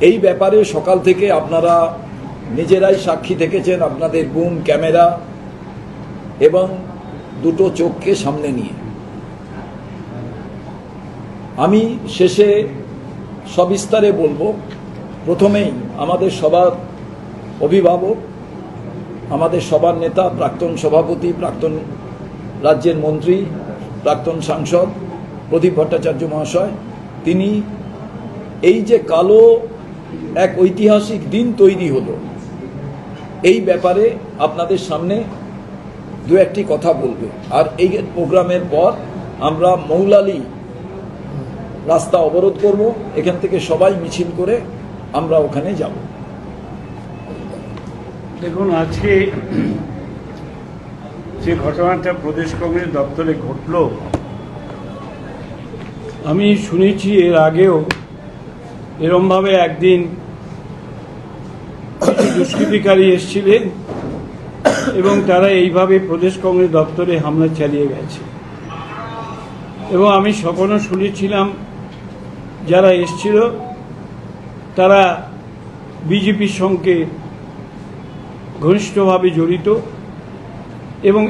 এই ব্যাপারে সকাল থেকে আপনারা নিজেরাই সাক্ষী থেকেছেন, আপনাদের বুম ক্যামেরা এবং দুটো চোখকে সামনে নিয়ে। আমি শেষে সবিস্তারে বলবো। প্রথমেই আমাদের সবার অভিভাবক, আমাদের সবার নেতা, প্রাক্তন সভাপতি, প্রাক্তন রাজ্যের মন্ত্রী, প্রাক্তন সাংসদ প্রদীপ ভট্টাচার্য মহাশয়, তিনি এই যে কালো এক ঐতিহাসিক দিন তৈরি হলো, এই ব্যাপারে আপনাদের সামনে দু একটি কথা বলবে। আর এই প্রোগ্রামের পর আমরা মৌলালি রাস্তা অবরোধ করব, এখান থেকে সবাই মিছিল করে আমরা ওখানে যাব। দেখুন, আজকে যে ঘটনাটা প্রদেশ কংগ্রেস দপ্তরে ঘটল, আমি শুনেছি এর আগেও এরমভাবে একদিন কিছু দুষ্কৃতিকারী এসেছিলেন এবং তারা এইভাবে প্রদেশ কংগ্রেস দপ্তরে হামলা চালিয়ে গেছে। এবং আমি স্বপ্নও শুনেছিলাম যারা এসছিল তারা বিজেপির সঙ্গে ঘনিষ্ঠভাবে জড়িত। এবং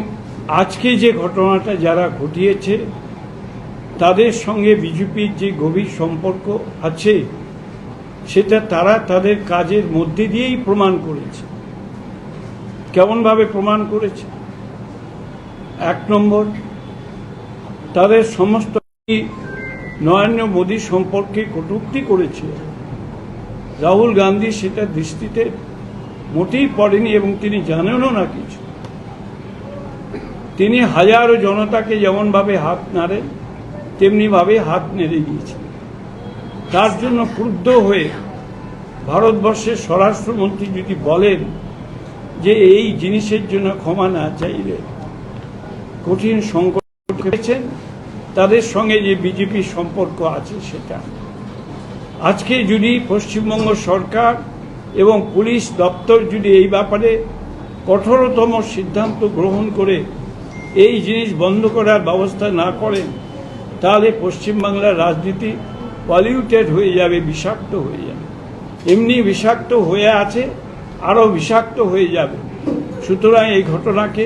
আজকে যে ঘটনাটা যারা ঘটিয়েছে তাদের সঙ্গে বিজেপির যে গভীর সম্পর্ক আছে সেটা তারা তাদের কাজের মধ্যে দিয়েই প্রমাণ করেছে। কেমনভাবে প্রমাণ করেছে? এক নম্বর, তাদের সমস্ত নরেন্দ্র মোদী সম্পর্কে কটূক্তি করেছিল। রাহুল গান্ধী সেটা দৃষ্টিতে মোটেই পড়েনি এবং তিনি জানেনও না কিছু। তিনি হাজারো জনতাকে যেমনভাবে হাত নাড়েন তেমনিভাবে হাত নেড়ে দিয়েছেন। তার জন্য ক্রুদ্ধ হয়ে ভারতবর্ষের স্বরাষ্ট্রমন্ত্রী যদি বলেন যে এই জিনিসের জন্য ক্ষমা না চাইলে কঠিন সংকট পেয়েছেন, তাদের সঙ্গে যে বিজেপির সম্পর্ক আছে সেটা আজকে যদি পশ্চিমবঙ্গ সরকার এবং পুলিশ দপ্তর যদি এই ব্যাপারে কঠোরতম সিদ্ধান্ত গ্রহণ করে এই জিনিস বন্ধ করার ব্যবস্থা না করেন, তাহলে পশ্চিমবাংলার রাজনীতি পলিউটেড হয়ে যাবে, বিষাক্ত হয়ে যাবে। এমনি বিষাক্ত হয়ে আছে, আরও বিষাক্ত হয়ে যাবে। সুতরাং এই ঘটনাকে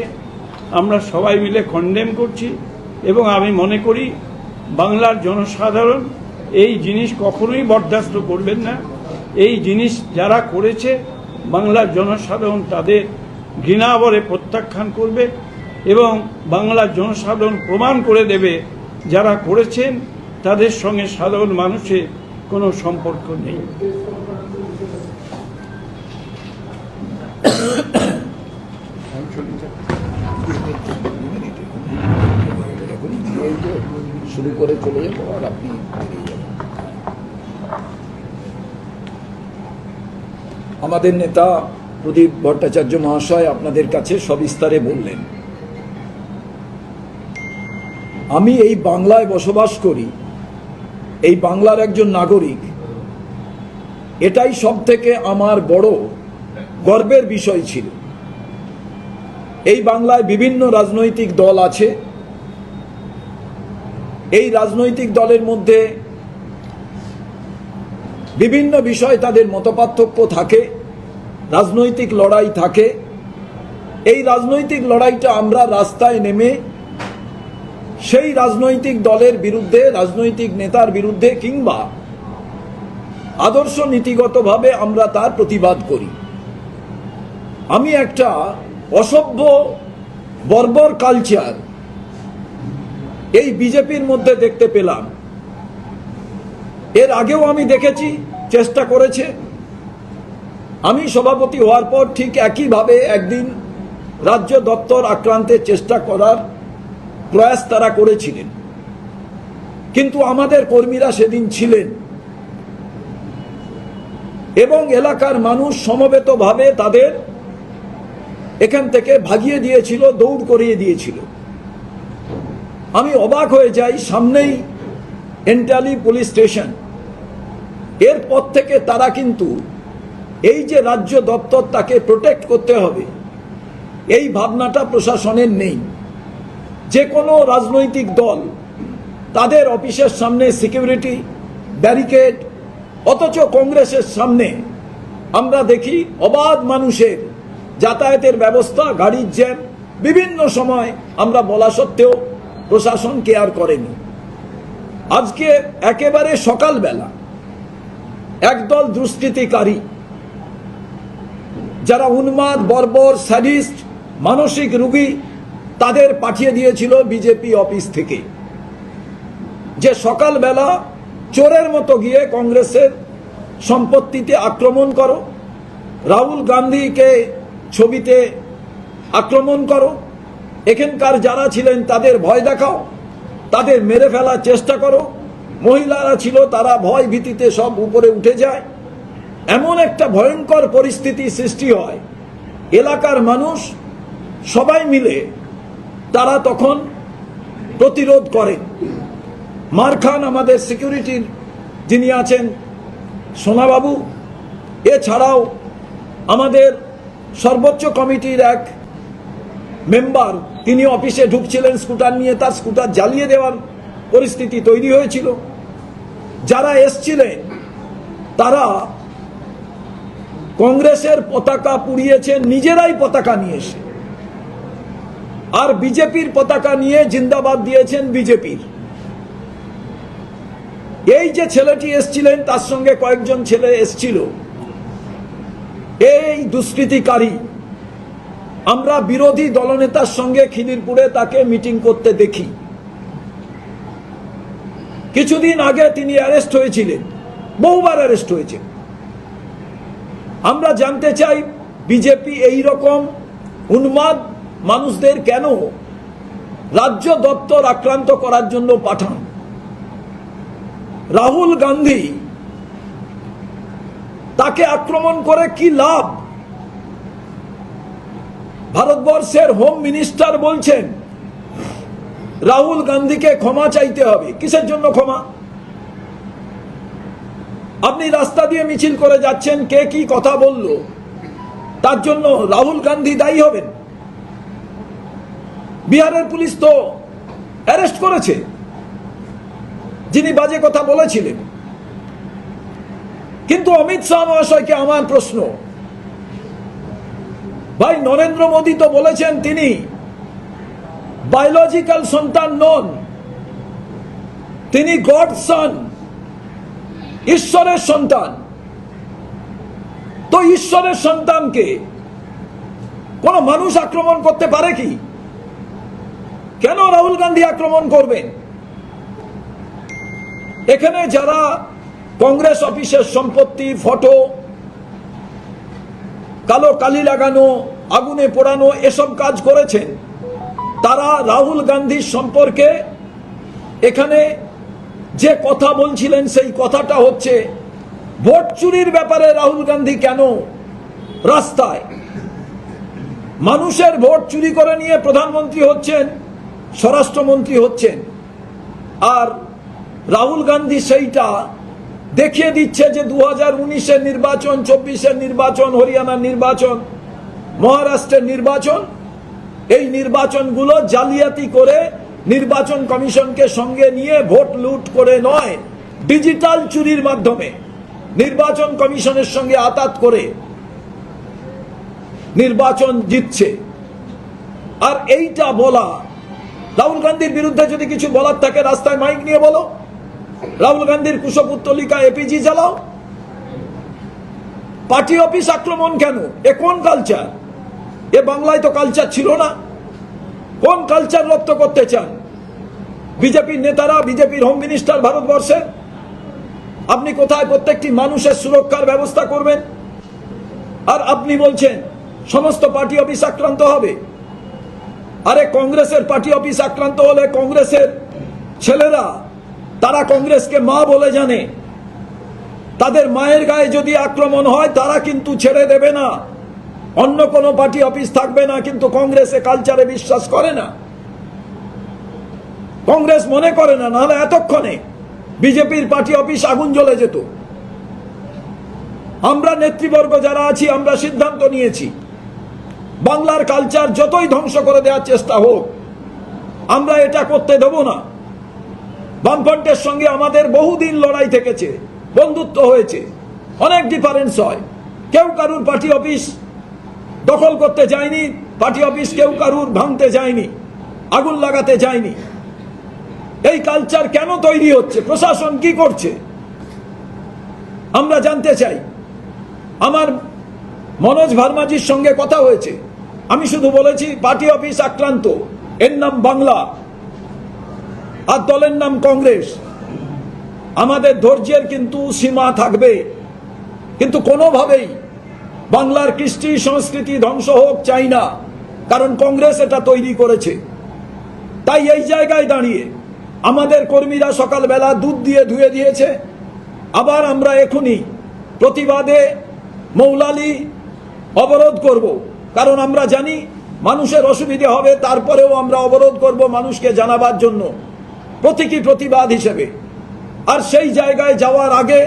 আমরা সবাই মিলে কন্ডেম করছি এবং আমি মনে করি বাংলার জনসাধারণ এই জিনিস কখনোই বরদাস্ত করবেন না। এই জিনিস যারা করেছে বাংলার জনসাধারণ তাদের ঘৃণাভরে প্রত্যাখ্যান করবে এবং বাংলার জনসাধারণ প্রমাণ করে দেবে যারা করেছেন তাদের সঙ্গে সাধারণ মানুষের কোনো সম্পর্ক নেই। শুরু করে চলে যাবো আর আপনি বেরিয়ে যাবেন। আমাদের নেতা প্রদীপ ভট্টাচার্য মহাশয় আপনাদের কাছে সবিস্তারে বললেন। আমি এই বাংলায় বসবাস করি, এই বাংলার একজন নাগরিক, এটাই সবথেকে আমার বড় গর্বের বিষয় ছিল। এই বাংলায় বিভিন্ন রাজনৈতিক দল আছে। এই রাজনৈতিক দলের মধ্যে বিভিন্ন বিষয় তাদের মতপার্থক্য থাকে, রাজনৈতিক লড়াই থাকে। এই রাজনৈতিক লড়াইটা আমরা রাস্তায় নেমে সেই রাজনৈতিক দলের বিরুদ্ধে, রাজনৈতিক নেতার বিরুদ্ধে কিংবা আদর্শ নীতিগতভাবে আমরা তার প্রতিবাদ করি। আমি একটা অসভ্য বর্বর কালচার এই বিজেপির মধ্যে দেখতে পেলাম। এর আগেও আমি দেখেছি, চেষ্টা করেছে। আমি সভাপতি হওয়ার পর ঠিক একইভাবে একদিন রাজ্য দপ্তর আক্রান্তের চেষ্টা করার প্রয়াস তারা করেছিলেন, কিন্তু আমাদের কর্মীরা সেদিন ছিলেন এবং এলাকার মানুষ সমবেতভাবে তাদের এখান থেকে ভাগিয়ে দিয়েছিল, দৌড় করিয়ে দিয়েছিল। আমি অবাক হয়ে যাই, সামনেই এন্টালি পুলিশ স্টেশন। এরপর থেকে তারা কিন্তু এই যে রাজ্য দপ্তর তাকে প্রোটেক্ট করতে হবে এই ভাবনাটা প্রশাসনের নেই। যে কোনো রাজনৈতিক দল তাদের অফিসের সামনে সিকিউরিটি ব্যারিকেড অথচ কংগ্রেসের সামনে আমরা দেখি অবাধ মানুষের যাতায়াতের ব্যবস্থা, গাড়ির জ্যাম, বিভিন্ন সময় আমরা বলা সত্ত্বেও প্রশাসন কেয়ার করেনি। আজকে একেবারে সকালবেলা একদল দুষ্কৃতিকারী যারা উন্মাদ, বর্বর, স্যাডিস্ট, মানসিক রোগী, তাদের পাঠিয়ে দিয়েছিল বিজেপি অফিস থেকে, যে সকালবেলা চোরের মতো গিয়ে কংগ্রেসের সম্পত্তিতে আক্রমণ করো, রাহুল গান্ধীকে ছবিতে আক্রমণ করো, এখানকার যারা ছিলেন তাদের ভয় দেখাও, তাদের মেরে ফেলার চেষ্টা করো, মহিলারা ছিল তারা ভয় ভীতিতে সব উপরে উঠে যায়। এমন একটা ভয়ঙ্কর পরিস্থিতি সৃষ্টি হয়, এলাকার মানুষ সবাই মিলে তারা তখন প্রতিরোধ করে। মার খান আমাদের সিকিউরিটির যিনি আছেন সোনাবাবু, এছাড়াও আমাদের সর্বোচ্চ কমিটির এক মেম্বার, তিনি অফিসে ঢুকছিলেন স্কুটার নিয়ে, তার স্কুটার জ্বালিয়ে দেওয়ার পরিস্থিতি তৈরি হয়েছিল। যারা এসছিলেন তারা কংগ্রেসের পতাকা পুড়িয়েছেন, নিজেরাই পতাকা নিয়ে এসে, আর বিজেপির পতাকা নিয়ে জিন্দাবাদ দিয়েছেন বিজেপির। এই যে ছেলেটি এসছিলেন তার সঙ্গে কয়েকজন ছেলে এসছিল, এই দুষ্কৃতিকারী আমরা বিরোধী দলনেতার সঙ্গে খিদিরপুরে তাকে মিটিং করতে দেখি। কিছুদিন আগে তিনি অ্যারেস্ট হয়েছিলেন, বহুবার অ্যারেস্ট হয়েছে। আমরা জানতে চাই বিজেপি এই রকম উন্মাদ মানুষদের কেন রাজ্য দপ্তর আক্রান্ত করার জন্য পাঠান? রাহুল গান্ধী, তাকে আক্রমণ করে কি লাভ? ভারতবর্ষের হোম মিনিস্টার বলছেন রাহুল গান্ধীকে ক্ষমা চাইতে হবে। কিসের জন্য ক্ষমা? আপনি রাস্তা দিয়ে মিছিল করে যাচ্ছেন, কে কি কথা বলল তার জন্য রাহুল গান্ধী দায়ী হবেন? বিহারের পুলিশ তো অ্যারেস্ট করেছে যিনি বাজে কথা বলেছিলেন। কিন্তু অমিত শাহ মহাশয়কে আমার প্রশ্ন, ভাই নরেন্দ্র মোদী তো বলেছেন তিনি বায়োলজিক্যাল সন্তান নন, তিনি গড সন, ঈশ্বরের সন্তান। তো ঈশ্বরের সন্তানকে কোন মানুষ আক্রমণ করতে পারে কি? কেন রাহুল গান্ধী আক্রমণ করবেন? এখানে যারা কংগ্রেস অফিসের সম্পত্তি, ফটো, কালো কালি লাগানো, আগুনে পোড়ানো, এসব কাজ করেছেন, তারা রাহুল গান্ধীর সম্পর্কে এখানে যে কথা বলছিলেন সেই কথাটা হচ্ছে ভোট চুরির ব্যাপারে রাহুল গান্ধী কেন রাস্তায়? মানুষের ভোট চুরি করে নিয়ে প্রধানমন্ত্রী হচ্ছেন, স্বরাষ্ট্রমন্ত্রী হচ্ছেন, আর রাহুল গান্ধী সেইটা দেখিয়ে দিচ্ছে যে 2019-এর নির্বাচন, 24-এর নির্বাচন, হরিয়ানার নির্বাচন, মহারাষ্ট্রের নির্বাচন, এই নির্বাচনগুলো জালিয়াতি করে নির্বাচন কমিশনকে সঙ্গে নিয়ে ভোট লুট করে নয়, ডিজিটাল চুরির মাধ্যমে নির্বাচন কমিশনের সঙ্গে আতাত করে নির্বাচন জিতছে। আর এইটা বলা, রাহুল গান্ধীর বিরুদ্ধে যদি কিছু বলার থাকে রাস্তায় মাইক নিয়ে বলো, রাহুল গান্ধীর কুশপুত্তলিকা এপিজি চালাও। পার্টি অফিস আক্রমণ কেন? এ কোন কালচার? এ বাংলায় তো কালচার ছিল না। কোন কালচার রপ্ত করতে চান বিজেপির নেতারা, বিজেপির হোম মিনিস্টার ভারতবর্ষের? আপনি কোথায় প্রত্যেকটি মানুষের সুরক্ষার ব্যবস্থা করবেন? আর আপনি বলছেন সমস্ত পার্টি অফিস আক্রান্ত হবে। আরে কংগ্রেসের পার্টি অফিস আক্রান্ত হলে কংগ্রেসের ছেলেরা, তারা কংগ্রেসকে মা বলে জানে, তাদের মায়ের গায়ে যদি আক্রমণ হয় তারা কিন্তু ছেড়ে দেবে না। অন্য কোনো পার্টি অফিস থাকবে না, কিন্তু কংগ্রেসে কালচারে বিশ্বাস করে না, কংগ্রেস মনে করে না, নাহলে এতক্ষণে বিজেপির পার্টি অফিস আগুন জ্বলে যেত। আমরা নেতৃবর্গ যারা আছি, আমরা সিদ্ধান্ত নিয়েছি বাংলার কালচার যতই ধ্বংস করে দেওয়ার চেষ্টা হোক, আমরা এটা করতে দেব না। বামফ্রন্টের সঙ্গে আমাদের বহুদিন লড়াই থেকেছে, বন্ধুত্ব হয়েছে, অনেক ডিফারেন্স হয়। কেউ কারুর পার্টি অফিস দখল করতে যায়নি, পার্টি অফিস কেউ কারুর ভাঙতে যায়নি, আগুন লাগাতে যায়নি। এই কালচার কেন তৈরি হচ্ছে? প্রশাসন কি করছে আমরা জানতে চাই। আমার মনোজ ভার্মাজির সঙ্গে কথা হয়েছে, আমি শুধু বলেছি পার্টি অফিস আক্রান্ত, এর নাম বাংলা আর দলের নাম কংগ্রেস। আমাদের ধৈর্যের কিন্তু সীমা থাকবে, কিন্তু কোনোভাবেই বাংলার কৃষ্টি সংস্কৃতি ধ্বংস হোক চাই না, কারণ কংগ্রেস এটা তৈরি করেছে। তাই এই জায়গায় দাঁড়িয়ে আমাদের কর্মীরা সকালবেলা দুধ দিয়ে ধুয়ে দিয়েছে, আবার আমরা এখনই প্রতিবাদে মৌলালি অবরোধ করব, কারণ আমরা জানি মানুষের অসুবিধে হবে, তারপরেও আমরা অবরোধ করব মানুষকে জানাবার জন্য, প্রতীকী প্রতিবাদ হিসেবে। আর সেই জায়গায় যাওয়ার আগে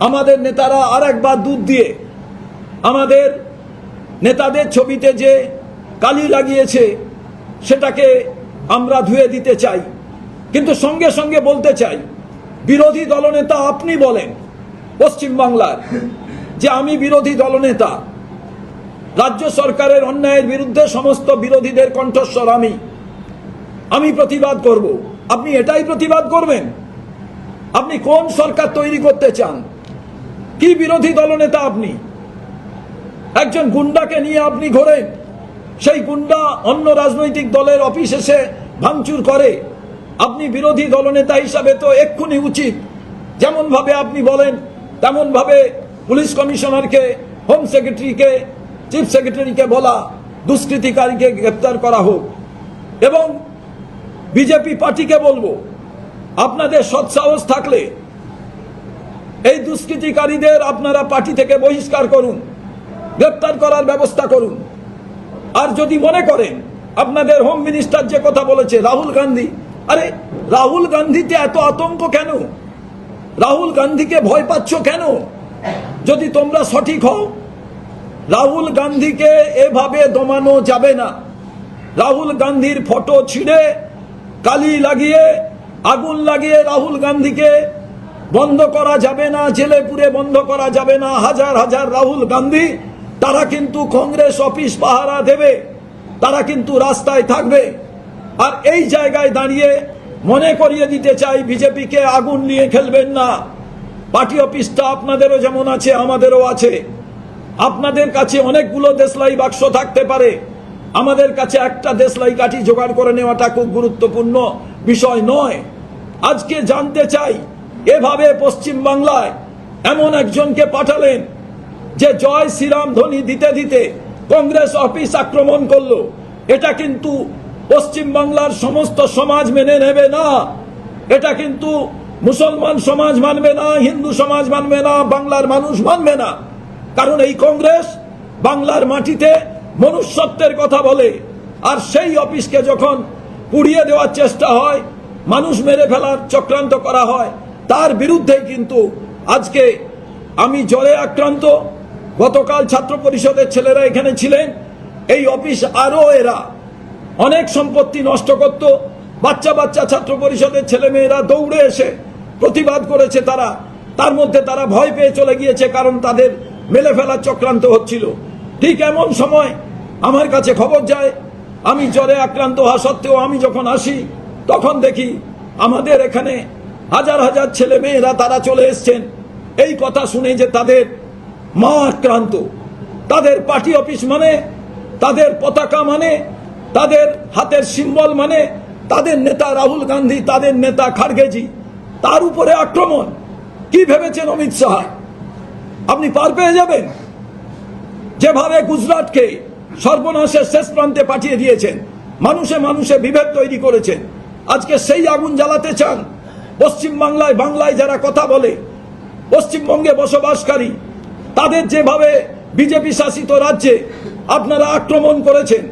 আমাদের নেতারা আর একবার দুধ দিয়ে আমাদের নেতাদের ছবিতে যে কালি লাগিয়েছে সেটাকে আমরা ধুয়ে দিতে চাই। কিন্তু সঙ্গে সঙ্গে বলতে চাই, বিরোধী দলনেতা আপনি বলেন পশ্চিমবাংলার যে আমি বিরোধী দলনেতা, রাজ্য সরকারের অন্যায়ের বিরুদ্ধে সমস্ত বিরোধীদের কণ্ঠস্বর আমি প্রতিবাদ করব। আপনি এটাই প্রতিবাদ করবেন? আপনি কোন সরকার তৈরি করতে চান? কি বিরোধী দলনেতা আপনি? একজন গুন্ডাকে নিয়ে আপনি ঘোরেন, সেই গুন্ডা অন্য রাজনৈতিক দলের অফিস এসে ভাঙচুর করে। আপনি বিরোধী দলনেতা হিসাবে তো এক্ষুনি উচিত যেমন ভাবে আপনি বলেন তেমন ভাবে পুলিশ কমিশনারকে, হোম সেক্রেটারিকে, চিফ সেক্রেটারিকে বলা দুষ্কৃতিকারীকে গ্রেপ্তার করা হোক। এবং বিজেপি পার্টিকে বলবো, আপনাদের সৎসাহস থাকলে এই দুষ্কৃতিকারীদের আপনারা পার্টি থেকে বহিষ্কার করুন, গ্রেপ্তার করার ব্যবস্থা করুন। আর যদি মনে করেন আপনাদের হোম মিনিস্টার যে কথা বলেছে রাহুল গান্ধী, আরে রাহুল গান্ধীতে এত আতঙ্ক কেন? রাহুল গান্ধীকে ভয় পাচ্ছ কেন? যদি তোমরা সঠিক হও, রাহুল গান্ধীকে এভাবে দমানো যাবে না। রাহুল গান্ধীর ফটো ছিঁড়ে কালি লাগিয়ে আগুন লাগিয়ে রাহুল গান্ধীকে বন্ধ করা যাবে না, জেলে পুরে বন্ধ করা যাবে না। হাজার হাজার রাহুল গান্ধী তারা কিন্তু কংগ্রেস অফিস পাহারা দেবে, তারা কিন্তু রাস্তায় থাকবে। আর এই জায়গায় দাঁড়িয়ে মনে করিয়ে দিতে চাই, বিজেপিকে আগুন নিয়ে খেলবেন না। পার্টি অফিসটা আপনাদেরও যেমন আছে আমাদেরও আছে। আপনাদের কাছে অনেকগুলো দেশলাই বাক্স থাকতে পারে, আমাদের কাছে একটা দেশলাই কাঠি জোগাড় করে নেওয়াটা খুব গুরুত্বপূর্ণ বিষয় নয়। আজকে জানতে চাই, এভাবে পশ্চিম বাংলায় এমন একজনকে পাঠালেন যে জয় শ্রীরাম ধ্বনি দিতে দিতে কংগ্রেস অফিস আক্রমণ করলো। এটা কিন্তু পশ্চিম বাংলার সমস্ত সমাজ মেনে নেবে না, এটা কিন্তু মুসলমান সমাজ মানবে না, হিন্দু সমাজ মানবে না, বাংলার মানুষ মানবে না। কারণ এই কংগ্রেস বাংলার মাটিতে মনুষ্যত্বের কথা বলে, আর সেই অফিসকে যখন পুড়িয়ে দেওয়ার চেষ্টা হয়, মানুষ মেরে ফেলার চক্রান্ত করা হয়, তার বিরুদ্ধেই কিন্তু আজকে আমি জ্বরে আক্রান্ত। গতকাল ছাত্র পরিষদের ছেলেরা এখানে ছিলেন, এই অফিস আরো এরা অনেক সম্পত্তি নষ্ট করত। বাচ্চা বাচ্চা ছাত্র পরিষদের ছেলে মেয়েরা দৌড়ে এসে প্রতিবাদ করেছে, তার মধ্যে তারা ভয় পেয়ে চলে গিয়েছে, কারণ তাদের মেলে ফেলার চক্রান্ত হচ্ছিল। ঠিক এমন সময় আমার কাছে খবর যায়, আমি জ্বরে আক্রান্ত হওয়া সত্ত্বেও আমি যখন আসি তখন দেখি আমাদের এখানে হাজার হাজার ছেলে মেয়েরা তারা চলে এসছেন এই কথা শুনে যে তাদের মা আক্রান্ত। তাদের পার্টি অফিস মানে, তাদের পতাকা মানে, তাদের হাতের সিম্বল মানে, তাদের নেতা রাহুল গান্ধী, তাদের নেতা খাড়গেজি, তার উপরে আক্রমণ। কি ভেবেছেন অমিত শাহ আপনি পার পেয়ে যাবেন? যেভাবে গুজরাটকে সর্বনাশের শেষ প্রান্তে পাঠিয়ে দিয়েছেন, মানুষে মানুষে বিভেদ তৈরি করেছেন, আজকে সেই আগুন জ্বালাতে চান পশ্চিম বাংলায়। বাংলায় যারা কথা বলে, পশ্চিমবঙ্গে বসবাসকারী, তাদের যেভাবে বিজেপি শাসিত রাজ্যে আপনারা আক্রমণ করেছেন,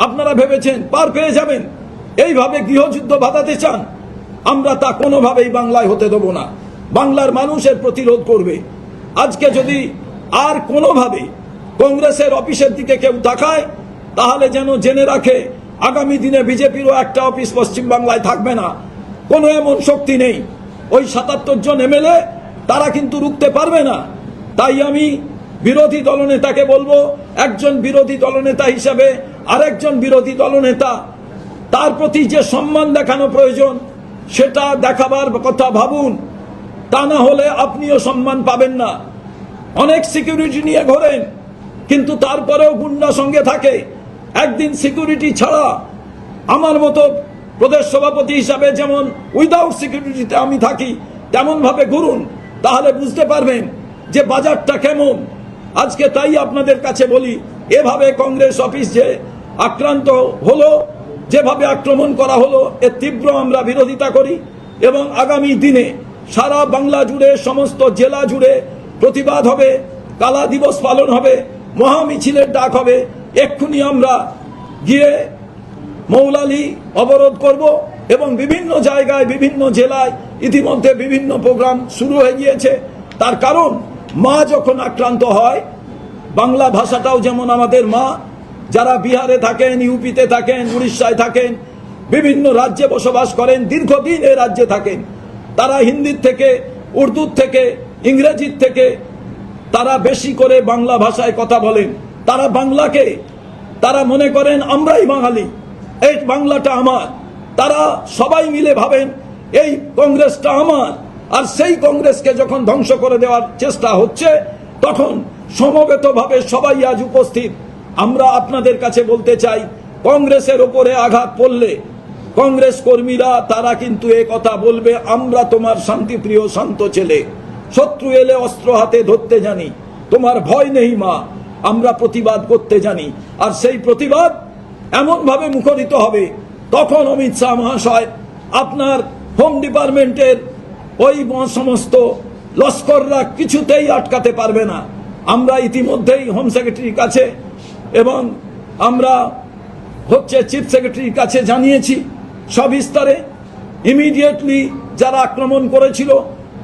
আপনারা ভেবেছেন পার পেয়ে যাবেন? এইভাবে গৃহযুদ্ধ বাঁধাতে চান? আমরা তা কোনোভাবেই বাংলায় হতে দেব না। বাংলার মানুষের প্রতিরোধ করবে। আজকে যদি আর কোনোভাবে কংগ্রেসের অফিসের দিকে কেউ তাকায়, তাহলে যেন জেনে রাখে আগামী দিনে বিজেপিরও একটা অফিস পশ্চিম বাংলায় থাকবে না। কোনো এমন শক্তি নেই। ওই ৭৭ জন এমএলএ তারা কিন্তু রুখতে পারবে না। তাই আমি বিরোধী দলনেতাকে বলবো, একজন বিরোধী দলনেতা হিসাবে আরেকজন বিরোধী দলনেতা, তার প্রতি যে সম্মান দেখানো প্রয়োজন সেটা দেখাবার কথা ভাবুন। তা না হলে আপনিও সম্মান পাবেন না। অনেক সিকিউরিটি নিয়ে ঘোরেন, কিন্তু তারপরেও গুন্ডা সঙ্গে থাকে। একদিন সিকিউরিটি ছাড়া, আমার মতো প্রদেশ সভাপতি হিসাবে যেমন উইদাউট সিকিউরিটিতে আমি থাকি, তেমন ভাবে ঘুরুন, তাহলে বুঝতে পারবেন যে বাজারটা কেমন। আজকে তাই আপনাদের কাছে বলি, এভাবে কংগ্রেস অফিস যে আক্রান্ত হলো, যেভাবে আক্রমণ করা হলো, এর তীব্র আমরা বিরোধিতা করি। এবং আগামী দিনে সারা বাংলা জুড়ে, সমস্ত জেলা জুড়ে প্রতিবাদ হবে, কালা দিবস পালন হবে, মহামিছিলের ডাক হবে। এক্ষুনি আমরা গিয়ে মৌলালি অবরোধ করব এবং বিভিন্ন জায়গায়, বিভিন্ন জেলায় ইতিমধ্যে বিভিন্ন প্রোগ্রাম শুরু হয়ে গিয়েছে। তার কারণ, মা যখন আক্রান্ত হয়, বাংলা ভাষাটাও যেমন আমাদের মা, যারা বিহারে থাকেন, ইউপিতে থাকেন, উড়িষ্যায় থাকেন, বিভিন্ন রাজ্যে বসবাস করেন, দীর্ঘদিন এ রাজ্যে থাকেন, তারা হিন্দির থেকে, উর্দুর থেকে, ইংরেজির থেকে তারা বেশি করে বাংলা ভাষায় কথা বলেন। তারা বাংলাকে, তারা মনে করেন আমরাই বাঙালি, এই বাংলাটা আমার। তারা সবাই মিলে ভাবেন এই কংগ্রেসটা আমার। আর সেই কংগ্রেসকে যখন ধ্বংস করে দেওয়ার চেষ্টা হচ্ছে, তখন সমবেতভাবে সবাই আজ উপস্থিত। আমরা আপনাদের কাছে বলতে চাই, কংগ্রেসের ওপরে আঘাত পড়লে কংগ্রেস কর্মীরা তারা কিন্তু এ কথা বলবে, আমরা তোমার শান্তিপ্রিয় শান্ত ছেলে, শত্রু এলে অস্ত্র হাতে ধরতে জানি, তোমার ভয় নেই মা, আমরা প্রতিবাদ করতে জানি। আর সেই প্রতিবাদ এমন ভাবে মুখরিত হবে, তখন অমিত শাহ মহাশয় আপনার হোম ডিপার্টমেন্টের ওই সমস্ত লস্কররা কিছুতেই আটকাতে পারবে না। আমরা ইতিমধ্যেই হোম সেক্রেটারির কাছে এবং আমরা চিফ সেক্রেটারির কাছে জানিয়েছি সবিস্তারে, ইমিডিয়েটলি যারা আক্রমণ করেছিল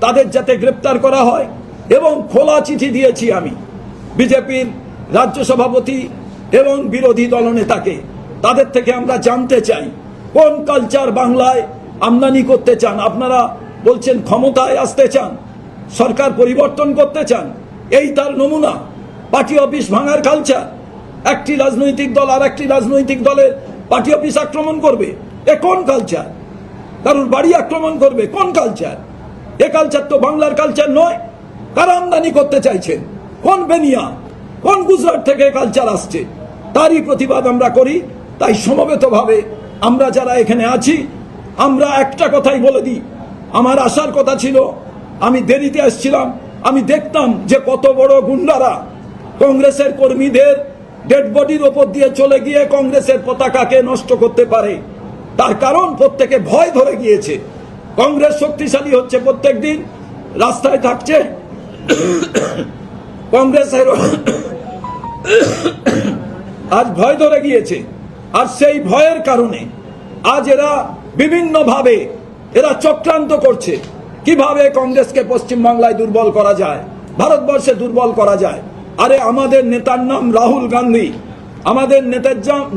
তাদের যাতে গ্রেপ্তার করা হয়। এবং খোলা চিঠি দিয়েছি আমি বিজেপির রাজ্য সভাপতি এবং বিরোধী দলনেতাকে। তাদের থেকে আমরা জানতে চাই কোন কালচার বাংলায় আমদানি করতে চান আপনারা। বলছেন ক্ষমতায় আসতে চান, সরকার পরিবর্তন করতে চান, এই তার নমুনা। পার্টি অফিস ভাঙার কালচার, একটি রাজনৈতিক দল আর একটি রাজনৈতিক দলের পার্টি অফিস আক্রমণ করবে, এ কোন কালচার? কারণ বাড়ি আক্রমণ করবে, কোন কালচার? এ কালচার তো বাংলার কালচার নয়। কারা আমদানি করতে চাইছেন? কোন বেনিয়া, কোন গুজরাট থেকে কালচার আসছে? তারই প্রতিবাদ আমরা করি। তাই সমবেতভাবে আমরা যারা এখানে আছি, আমরা একটা কথাই বলে দিই, আমার আসার কথা ছিল, আমি দেরিতে আসছিলাম, আমি দেখতাম যে কত বড় গুন্ডারা কংগ্রেসের কর্মীদের ডেড বডির ওপর দিয়ে চলে গিয়ে কংগ্রেসের পতাকাকে নষ্ট করতে পারে। তার কারণ প্রত্যেকে ভয় ধরে গিয়েছে। কংগ্রেস শক্তিশালী হচ্ছে, প্রত্যেক দিন রাস্তায় থাকছে কংগ্রেসের আজ ভয় ধরে গিয়েছে। আর সেই ভয়ের কারণে আজ এরা বিভিন্নভাবে এরা চক্রান্ত করছে, কিভাবে কংগ্রেসকে পশ্চিমবাংলায় দুর্বল করা যায়, ভারতবর্ষে দুর্বল করা যায়। আরে আমাদের নেতার নাম রাহুল গান্ধী, আমাদের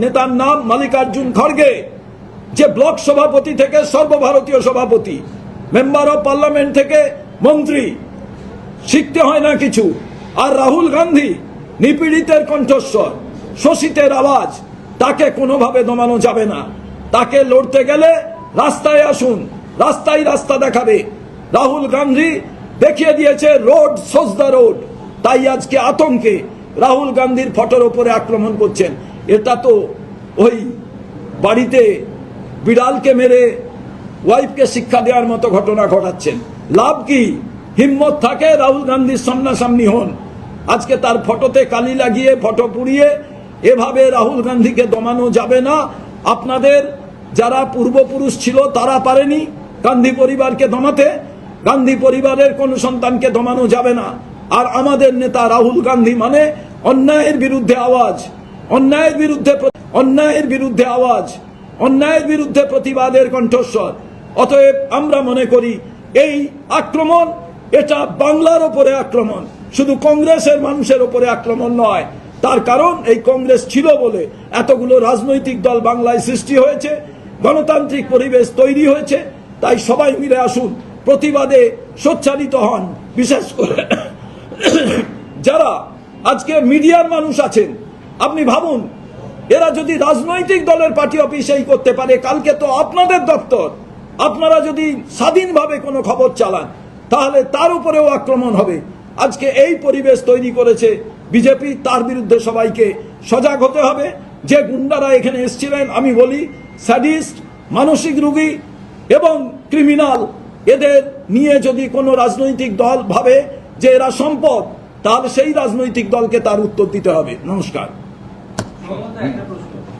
নেতার নাম মাল্লিকার্জুন খড়গে, যে ব্লক সভাপতি থেকে সর্বভারতীয় সভাপতি, মেম্বার অফ পার্লামেন্ট থেকে মন্ত্রী, শিখতে হয় না কিছু। আর রাহুল গান্ধী নিপীড়িতের কণ্ঠস্বর, শোষিতের আওয়াজ, তাকে কোনোভাবে দমানো যাবে না। তাকে লড়তে গেলে রাস্তায় আসুন, রাস্তায় রাস্তা দেখাবে। রাহুল গান্ধী দেখিয়ে দিয়েছে রোড সোজ দ্য রোড। তাই আজকে আতঙ্কে রাহুল গান্ধীর ফটোর উপরে আক্রমণ করছেন। এটা তো ওই বাড়িতে বিড়ালকে মেরে ওয়াইফকে শিক্ষা দেওয়ার মতো ঘটনা ঘটাচ্ছেন। লাভ কি? হিম্মত থাকে রাহুল গান্ধীর সামনাসামনি হন। আজকে তার ফটোতে কালি লাগিয়ে, ফটো পুড়িয়ে এভাবে রাহুল গান্ধীকে দমানো যাবে না। আপনাদের যারা পূর্বপুরুষ ছিল তারা পারেনি গান্ধী পরিবারকে দমাতে, গান্ধী পরিবারের কোন সন্তানকে দমানো যাবে না। আর আমাদের নেতা রাহুল গান্ধী মানে অন্যায়ের বিরুদ্ধে আওয়াজ, অন্যায়ের বিরুদ্ধে আওয়াজ, অন্যায়ের বিরুদ্ধে প্রতিবাদের কণ্ঠস্বর। অতএব আমরা মনে করি এই আক্রমণ, এটা বাংলার ওপরে আক্রমণ, শুধু কংগ্রেসের মানুষের ওপরে আক্রমণ নয়। তার কারণ এই কংগ্রেস ছিল বলে এতগুলো রাজনৈতিক দল বাংলায় সৃষ্টি হয়েছে, গণতান্ত্রিক পরিবেশ তৈরি হয়েছে। তাই সবাই মিলে আসুন, প্রতিবাদে সোচ্চারিত হন। বিশেষ করে যারা আজকে মিডিয়ার মানুষ আছেন, আপনি ভাবুন, এরা যদি রাজনৈতিক দলের পার্টি অফিসেই করতে পারে, কালকে তো আপনাদের দপ্তর, আপনারা যদি স্বাধীনভাবে কোনো খবর চালান তাহলে তার উপরেও আক্রমণ হবে। আজকে এই পরিবেশ তৈরি করেছে বিজেপি, তার বিরুদ্ধে সবাইকে সজাগ হতে হবে। যে গুন্ডারা এখানে এসেছিলেন, আমি বলি স্যাডিস্ট, মানসিক রোগী এবং ক্রিমিনাল, এদের নিয়ে যদি কোনো রাজনৈতিক দল ভাবে যে এরা সম্পদ, তাহলে সেই রাজনৈতিক দলকে তার উত্তর দিতে হবে। নমস্কার।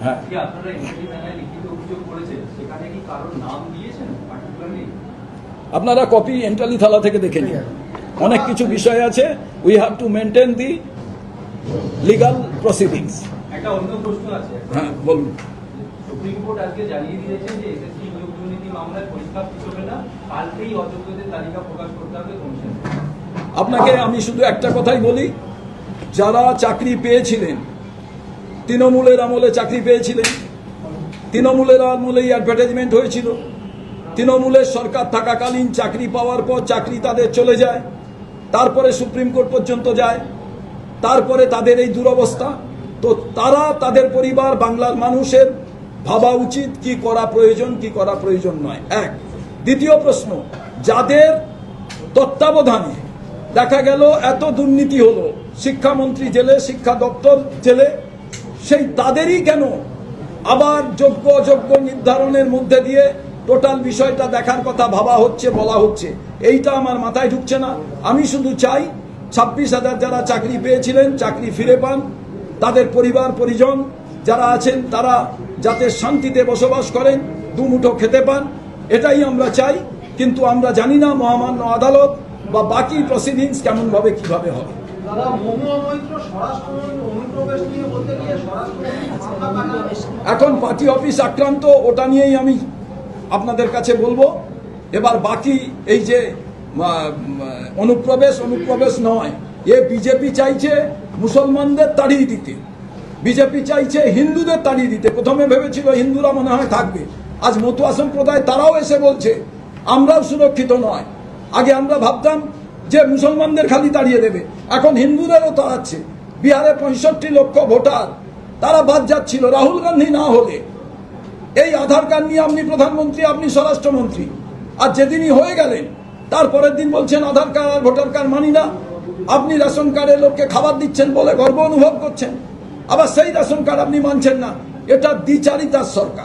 হ্যাঁ, আপনারা কপি এন্টালি থালা থেকে দেখে নিন, অনেক কিছু বিষয় আছে। We have to maintain the legal proceedings. একটা অন্য প্রশ্ন আছে। হ্যাঁ, বলুন। সুপ্রিম কোর্ট আজকে জানিয়ে দিয়েছে যে এসএসসি নিয়োগ দুর্নীতি মামলায় পরীক্ষা পিছবে না, কালকেই অযোগ্যদের তালিকা প্রকাশ করতে হবে কমিশন। আপনাকে আমি শুধু একটা কথাই বলি, যারা চাকরি পেয়েছিলেন, তৃণমূলের আমলে চাকরি পেয়েছিলেন, তৃণমূলের আমলেই অ্যাডভার্টাইজমেন্ট হয়েছিল, তৃণমূলের সরকার থাকাকালীন চাকরি পাওয়ার পর চাকরি তাদের চলে যায়, তারপরে সুপ্রিম কোর্ট পর্যন্ত যায়, তারপরে তাদের এই দুরবস্থা। তো তারা, তাদের পরিবার, বাংলার মানুষের ভাবা উচিত কি করা প্রয়োজন, কি করা প্রয়োজন নয়। এক। দ্বিতীয় প্রশ্ন, যাদের তত্ত্বাবধানে দেখা গেল এত দুর্নীতি হলো, শিক্ষামন্ত্রী জেলে, শিক্ষা দপ্তর জেলে, সেই তাদেরই কেন আবার যোগ্য অযোগ্য নির্ধারণের মধ্যে দিয়ে টোটাল বিষয়টা দেখার কথা ভাবা হচ্ছে, বলা হচ্ছে, এইটা আমার মাথায় ঢুকছে না। আমি শুধু চাই 26,000 যারা চাকরি পেয়েছিলেন চাকরি ফিরে পান, তাদের পরিবার পরিজন যারা আছেন তারা যাতে শান্তিতে বসবাস করেন, দুমুঠো খেতে পান, এটাই আমরা চাই। কিন্তু আমরা জানি না মহামান্য আদালত বা বাকি প্রসিডিংস কেমন ভাবে কিভাবে হবে। এখন পার্টি অফিস আক্রান্ত, ওটা নিয়েই আমি আপনাদের কাছে বলবো। এবার বাকি এই যে অনুপ্রবেশ নয়, এ বিজেপি চাইছে মুসলমানদের তাড়িয়ে দিতে, বিজেপি চাইছে হিন্দুদের তাড়িয়ে দিতে। প্রথমে ভেবেছিল হিন্দুরা মনে হয় থাকবে, আজ মতুয়া সম্প্রদায় তারাও এসে বলছে আমরাও সুরক্ষিত নয়। আগে আমরা ভাবতাম যে মুসলমানদের খালি তাড়িয়ে দেবে, এখন হিন্দুদেরও তাড়াচ্ছে। বিহারে 65 লক্ষ ভোটার তারা বাদ যাচ্ছিল রাহুল গান্ধী না হলে। এই আধার কার্ড নিয়ে আপনি প্রধানমন্ত্রী, আপনি স্বরাষ্ট্রমন্ত্রী, আর যেদিনই হয়ে গেলেন তারপরের দিন বলছেন আধার কার্ড আর ভোটার কার্ড মানি না। আপনি রেশন কার্ডের লোককে খাবার দিচ্ছেন বলে গর্ব অনুভব করছেন, আবার সেই রেশন কার্ড আপনি মানছেন না। এটা দ্বিচারিতার সরকার।